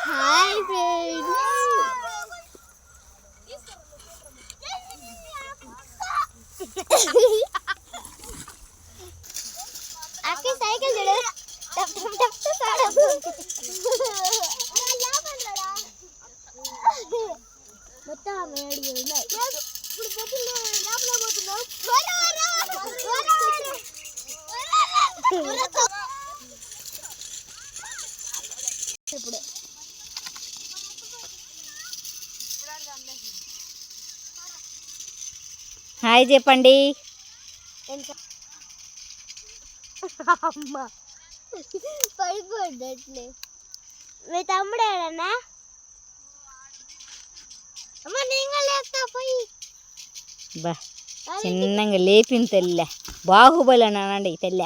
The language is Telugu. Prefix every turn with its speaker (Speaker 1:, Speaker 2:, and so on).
Speaker 1: హాయ్ ఫ్రెండ్స్, అక్కి సైకిల్ చూడు మొత్తం ఇప్పుడు
Speaker 2: హాయ్ చెప్పండి.
Speaker 1: అమ్మ పడిపోద్దట్లే. మీ తమ్ముడేడన్నా? అమ్మ నేను లేస్తా పోయి.
Speaker 2: బా చిన్నగా లేపిన తెల్ల బాహుబలి అనండి తెల్ల.